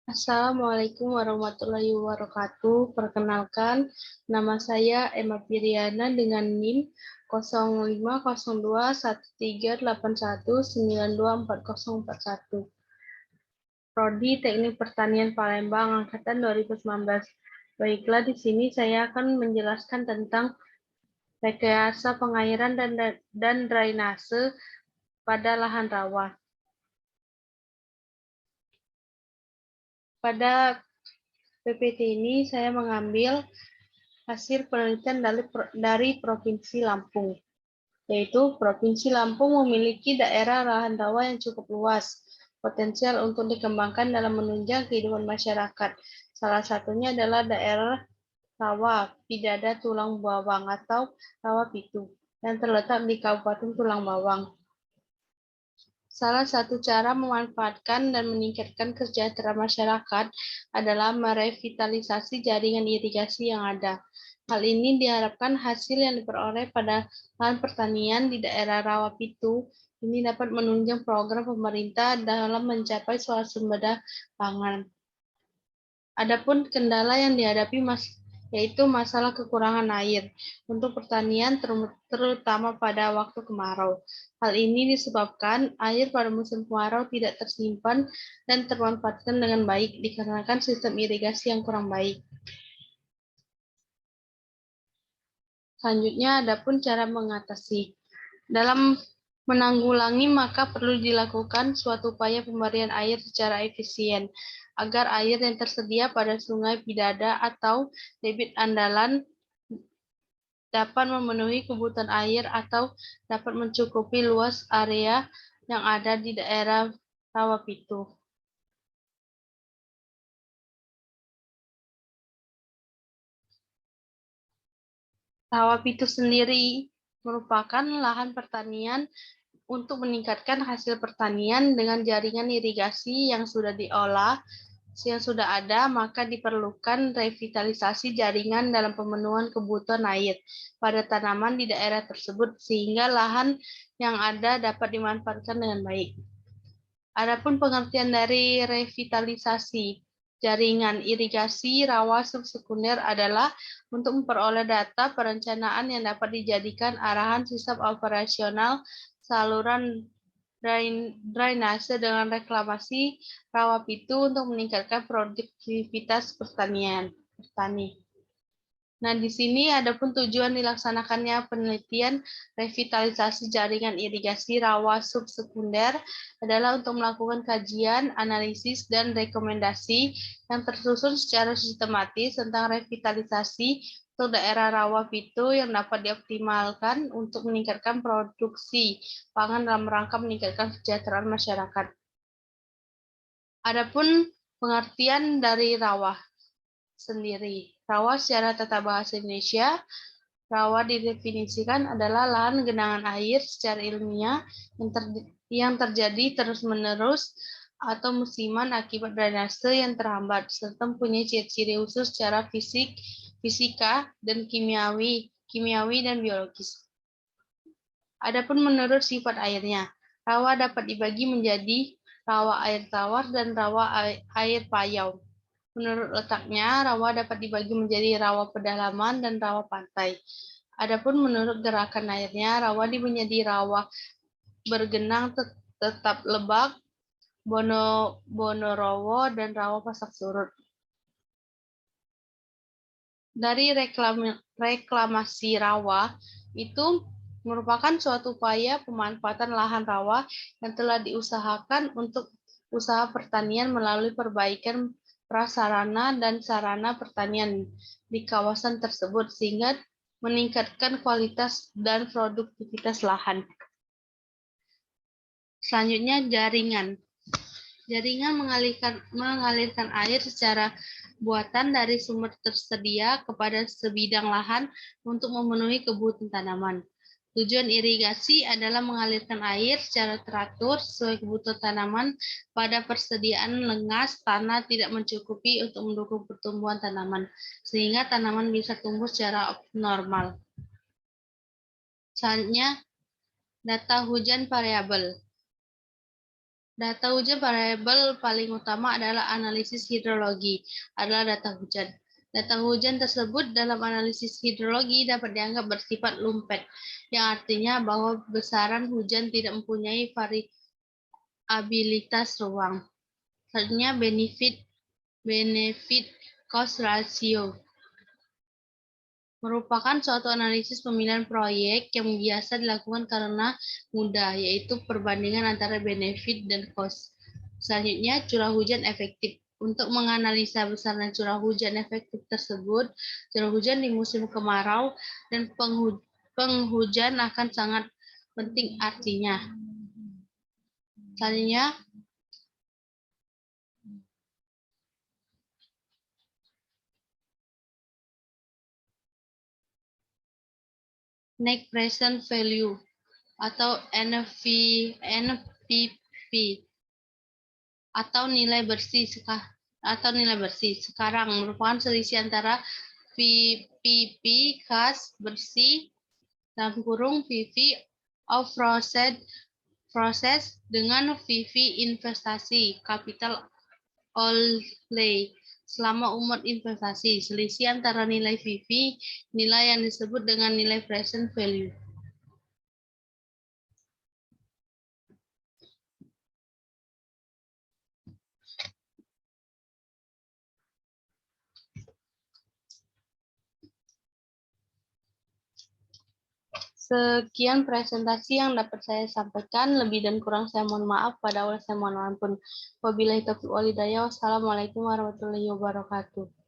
Assalamualaikum warahmatullahi wabarakatuh. Perkenalkan, nama saya Emma Piriana dengan NIM 05021381924041. Prodi Teknik Pertanian Palembang angkatan 2019. Baiklah, di sini saya akan menjelaskan tentang rekayasa pengairan dan drainase pada lahan rawa. Pada PPT ini saya mengambil hasil penelitian dari Provinsi Lampung, yaitu Provinsi Lampung memiliki daerah lahan rawa yang cukup luas, potensial untuk dikembangkan dalam menunjang kehidupan masyarakat. Salah satunya adalah daerah rawa Pidada Tulang Bawang atau Rawa Pitu, yang terletak di Kabupaten Tulang Bawang. Salah satu cara memanfaatkan dan meningkatkan kesejahteraan masyarakat adalah merevitalisasi jaringan irigasi yang ada. Hal ini diharapkan hasil yang diperoleh pada lahan pertanian di daerah Rawapitu ini dapat menunjang program pemerintah dalam mencapai swasembada pangan. Adapun kendala yang dihadapi yaitu masalah kekurangan air untuk pertanian terutama pada waktu kemarau. Hal ini disebabkan air pada musim kemarau tidak tersimpan dan termanfaatkan dengan baik dikarenakan sistem irigasi yang kurang baik. Selanjutnya, adapun cara mengatasi. Dalam menanggulangi, maka perlu dilakukan suatu upaya pemberian air secara efisien, agar air yang tersedia pada Sungai Pidada atau debit andalan dapat memenuhi kebutuhan air atau dapat mencukupi luas area yang ada di daerah Rawapitu. Rawapitu sendiri merupakan lahan pertanian untuk meningkatkan hasil pertanian dengan jaringan irigasi yang sudah diolah, yang sudah ada, maka diperlukan revitalisasi jaringan dalam pemenuhan kebutuhan air pada tanaman di daerah tersebut sehingga lahan yang ada dapat dimanfaatkan dengan baik. Adapun pengertian dari revitalisasi jaringan irigasi rawa subsekunder adalah untuk memperoleh data perencanaan yang dapat dijadikan arahan sistem operasional saluran drainase dengan reklamasi Rawapitu untuk meningkatkan produktivitas petani. Nah, di sini adapun tujuan dilaksanakannya penelitian revitalisasi jaringan irigasi rawa subsekunder adalah untuk melakukan kajian, analisis, dan rekomendasi yang tersusun secara sistematis tentang revitalisasi untuk daerah rawa Pitu yang dapat dioptimalkan untuk meningkatkan produksi pangan dalam rangka meningkatkan kesejahteraan masyarakat. Adapun pengertian dari rawa sendiri. Rawa secara tata bahasa Indonesia, rawa didefinisikan adalah lahan genangan air secara ilmiah yang terjadi terus-menerus atau musiman akibat drainase yang terhambat, serta mempunyai ciri-ciri khusus secara fisika, dan kimiawi dan biologis. Adapun menurut sifat airnya, rawa dapat dibagi menjadi rawa air tawar dan rawa air payau. Menurut letaknya, rawa dapat dibagi menjadi rawa pedalaman dan rawa pantai. Adapun menurut gerakan airnya, rawa menjadi rawa bergenang tetap Lebak, Bonorowo, dan rawa pasang surut. Dari reklamasi rawa itu merupakan suatu upaya pemanfaatan lahan rawa yang telah diusahakan untuk usaha pertanian melalui perbaikan prasarana dan sarana pertanian di kawasan tersebut sehingga meningkatkan kualitas dan produktivitas lahan. Selanjutnya, jaringan. Jaringan mengalirkan air secara buatan dari sumber tersedia kepada sebidang lahan untuk memenuhi kebutuhan tanaman. Tujuan irigasi adalah mengalirkan air secara teratur sesuai kebutuhan tanaman pada persediaan lengas tanah tidak mencukupi untuk mendukung pertumbuhan tanaman, sehingga tanaman bisa tumbuh secara normal. Selanjutnya, data hujan variabel. Data hujan variabel paling utama adalah analisis hidrologi, adalah data hujan. Data hujan tersebut dalam analisis hidrologi dapat dianggap bersifat lumpek, yang artinya bahwa besaran hujan tidak mempunyai variabilitas ruang. Selanjutnya benefit cost ratio merupakan suatu analisis pemilihan proyek yang biasa dilakukan karena mudah, yaitu perbandingan antara benefit dan cost. Selanjutnya, curah hujan efektif. Untuk menganalisa besaran curah hujan efektif tersebut, curah hujan di musim kemarau dan penghujan akan sangat penting artinya. Selanjutnya, net present value atau NPV atau nilai bersih sekarang merupakan selisih antara PV kas bersih dalam kurung PV of proses dengan PV investasi capital outlay selama umur investasi. Selisih antara nilai PV nilai yang disebut dengan nilai present value. Sekian presentasi yang dapat saya sampaikan. Lebih dan kurang saya mohon maaf. Pada awal saya mohon ampun. Wabillahi taufiq wal hidayah. Wassalamualaikum warahmatullahi wabarakatuh.